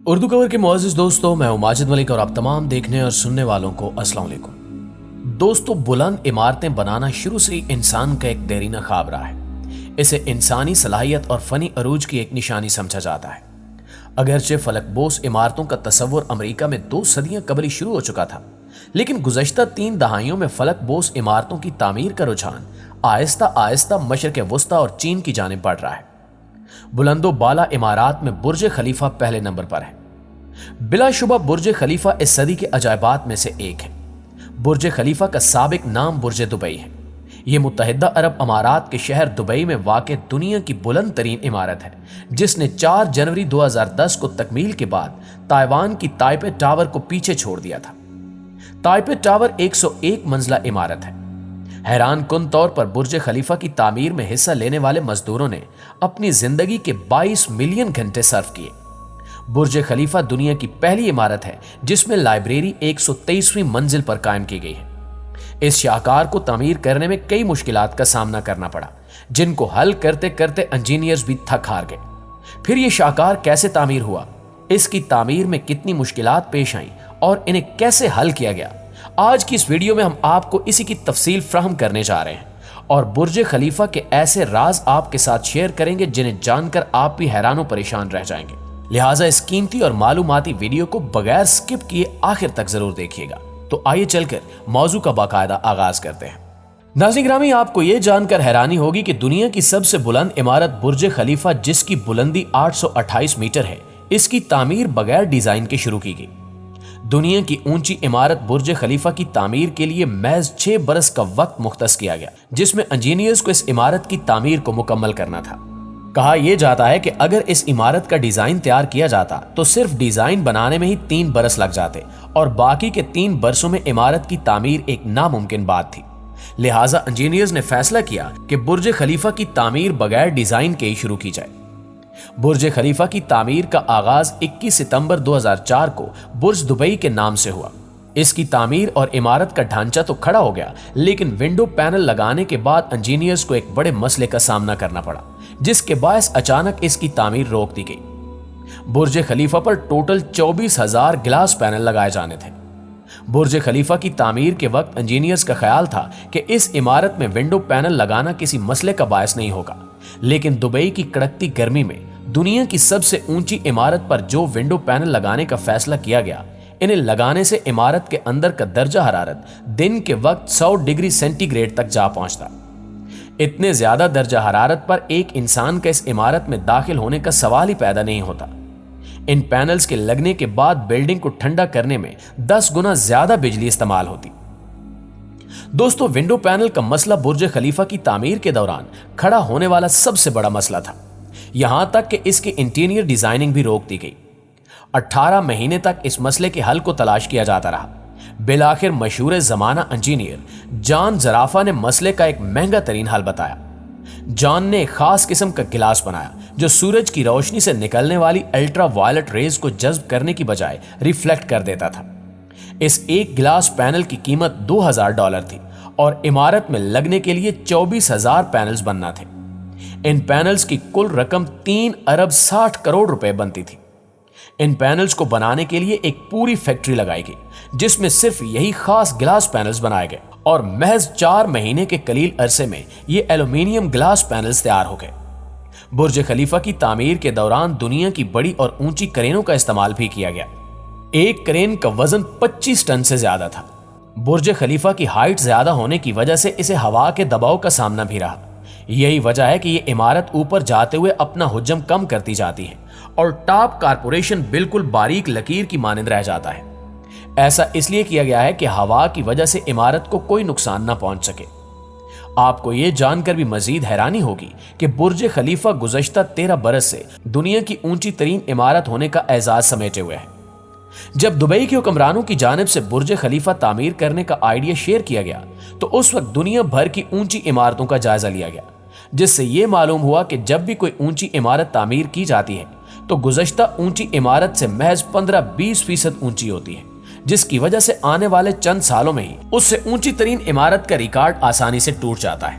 اردو کور کے معزز دوستوں، میں ہوں ماجد ملک اور آپ تمام دیکھنے اور سننے والوں کو السلام علیکم۔ دوستو، بلند عمارتیں بنانا شروع سے ہی انسان کا ایک دیرینہ خواب رہا ہے۔ اسے انسانی صلاحیت اور فنی عروج کی ایک نشانی سمجھا جاتا ہے۔ اگرچہ فلک بوس عمارتوں کا تصور امریکہ میں 2 صدیاں قبل ہی شروع ہو چکا تھا، لیکن گزشتہ 3 دہائیوں میں فلک بوس عمارتوں کی تعمیر کا رجحان آہستہ آہستہ مشرق وسطی اور چین کی جانب بڑھ رہا ہے۔ بلند و بالا عمارات میں برج خلیفہ پہلے نمبر پر ہے۔ بلا شبہ برج خلیفہ اس صدی کے عجائبات میں سے ایک ہے۔ برج خلیفہ کا سابق نام برج دبئی ہے۔ یہ متحدہ عرب امارات کے شہر دبئی میں واقع دنیا کی بلند ترین عمارت ہے، جس نے 4 جنوری 2010 کو تکمیل کے بعد تائیوان کی تائپے ٹاور کو پیچھے چھوڑ دیا تھا۔ تائپے ٹاور 101 منزلہ عمارت ہے۔ حیران کن طور پر برج خلیفہ کی تعمیر میں حصہ لینے والے مزدوروں نے اپنی زندگی کے 22 ملین گھنٹے صرف کیے۔ برج خلیفہ دنیا کی پہلی عمارت ہے جس میں لائبریری 123ویں منزل پر قائم کی گئی ہے۔ اس شاہکار کو تعمیر کرنے میں کئی مشکلات کا سامنا کرنا پڑا، جن کو حل کرتے کرتے انجینئرز بھی تھک ہار گئے۔ پھر یہ شاہکار کیسے تعمیر ہوا، اس کی تعمیر میں کتنی مشکلات پیش آئیں اور انہیں کیسے حل کیا گیا، آج کی اس ویڈیو میں ہم آپ کو اسی کی تفصیل فراہم کرنے جا رہے ہیں اور برج خلیفہ کے ایسے راز آپ کے ساتھ شیئر کریں گے جنہیں جان کر آپ بھی حیران و پریشان رہ جائیں گے۔ لہٰذا اس قیمتی اور معلوماتی ویڈیو کو بغیر سکپ کیے آخر تک ضرور دیکھیے گا۔ تو آئیے چل کر موضوع کا باقاعدہ آغاز کرتے ہیں۔ ناظرین گرامی، آپ کو یہ جان کر حیرانی ہوگی کہ دنیا کی سب سے بلند عمارت برج خلیفہ، جس کی بلندی 828 میٹر ہے، اس کی تعمیر بغیر ڈیزائن کے شروع کی گئی۔ دنیا کی اونچی عمارت برج خلیفہ کی تعمیر کے لیے محض 6 برس کا وقت مختص کیا گیا، جس میں انجینئرز کو اس عمارت کی تعمیر کو مکمل کرنا تھا۔ کہا یہ جاتا ہے کہ اگر اس عمارت کا ڈیزائن تیار کیا جاتا تو صرف ڈیزائن بنانے میں ہی 3 برس لگ جاتے اور باقی کے 3 برسوں میں عمارت کی تعمیر ایک ناممکن بات تھی۔ لہٰذا انجینئرز نے فیصلہ کیا کہ برج خلیفہ کی تعمیر بغیر ڈیزائن کے ہی شروع کی جائے۔ برج خلیفہ کی تعمیر کا آغاز 21 ستمبر 2004 کو برج دبئی کے نام سے ہوا۔ اس کی تعمیر اور عمارت کا ڈھانچہ تو کھڑا ہو گیا، لیکن ونڈو پینل لگانے کے بعد انجینئرز کو ایک بڑے مسئلے کا سامنا کرنا پڑا، جس کے باعث اچانک اس کی تعمیر روک دی گئی۔ برج خلیفہ پر ٹوٹل 24,000 گلاس پینل لگائے جانے تھے۔ برج خلیفہ کی تعمیر کے وقت انجینئرز کا خیال تھا کہ اس عمارت میں ونڈو پینل لگانا کسی مسئلے کا باعث نہیں ہوگا، لیکن دبئی کی کڑکتی گرمی میں دنیا کی سب سے اونچی عمارت پر جو ونڈو پینل لگانے کا فیصلہ کیا گیا، انہیں لگانے سے عمارت کے اندر کا درجہ حرارت دن کے وقت 100 ڈگری سینٹی گریڈ تک جا پہنچتا۔ اتنے زیادہ درجہ حرارت پر ایک انسان کا اس عمارت میں داخل ہونے کا سوال ہی پیدا نہیں ہوتا۔ ان پینلز کے لگنے کے بعد بلڈنگ کو ٹھنڈا کرنے میں 10 گنا زیادہ بجلی استعمال ہوتی۔ دوستو، ونڈو پینل کا مسئلہ برج خلیفہ کی تعمیر کے دوران کھڑا ہونے والا سب سے بڑا مسئلہ تھا، یہاں تک کہ اس کی انٹیریئر ڈیزائننگ بھی روک دی گئی۔ 18 مہینے تک اس مسئلے کے حل کو تلاش کیا جاتا رہا۔ بالآخر مشہور زمانہ انجینئر جان زرافہ نے مسئلے کا ایک مہنگا ترین حل بتایا۔ جان نے ایک خاص قسم کا گلاس بنایا جو سورج کی روشنی سے نکلنے والی الٹرا وائلٹ ریز کو جذب کرنے کی بجائے ریفلیکٹ کر دیتا تھا۔ اس ایک گلاس پینل کی قیمت $2,000 تھی اور عمارت میں لگنے کے لیے 24,000 پینلز بننا تھے۔ ان پینلز کی کل رقم 3 ارب 60 کروڑ روپے بنتی تھی۔ ان پینلز کو بنانے کے لیے ایک پوری فیکٹری لگائی گئی، جس میں صرف یہی خاص گلاس پینلز بنائے گئے اور محض 4 مہینے کے قلیل عرصے میں یہ ایلومینیم گلاس پینلز تیار ہو گئے۔ برج خلیفہ کی تعمیر کے دوران دنیا کی بڑی اور اونچی کرینوں کا استعمال بھی کیا گیا۔ ایک کرین کا وزن 25 ٹن سے زیادہ تھا۔ برج خلیفہ کی ہائٹ زیادہ ہونے کی وجہ سے اسے ہوا کے دباؤ کا سامنا بھی رہا۔ یہی وجہ ہے کہ یہ عمارت اوپر جاتے ہوئے اپنا حجم کم کرتی جاتی ہے اور ٹاپ کارپوریشن بالکل باریک لکیر کی مانند رہ جاتا ہے۔ ایسا اس لیے کیا گیا ہے کہ ہوا کی وجہ سے عمارت کو کوئی نقصان نہ پہنچ سکے۔ آپ کو یہ جان کر بھی مزید حیرانی ہوگی کہ برج خلیفہ گزشتہ 13 برس سے دنیا کی اونچی ترین عمارت ہونے کا اعزاز سمیٹے ہوئے ہے۔ جب دبئی کے حکمرانوں کی جانب سے برج خلیفہ تعمیر کرنے کا آئیڈیا شیئر کیا گیا تو اس وقت دنیا بھر کی اونچی عمارتوں کا جائزہ لیا گیا، جس سے یہ معلوم ہوا کہ جب بھی کوئی اونچی عمارت تعمیر کی جاتی ہے تو گزشتہ اونچی عمارت سے محض 15-20% اونچی ہوتی ہے، جس کی وجہ سے آنے والے چند سالوں میں ہی اس سے اونچی ترین عمارت کا ریکارڈ آسانی سے ٹوٹ جاتا ہے۔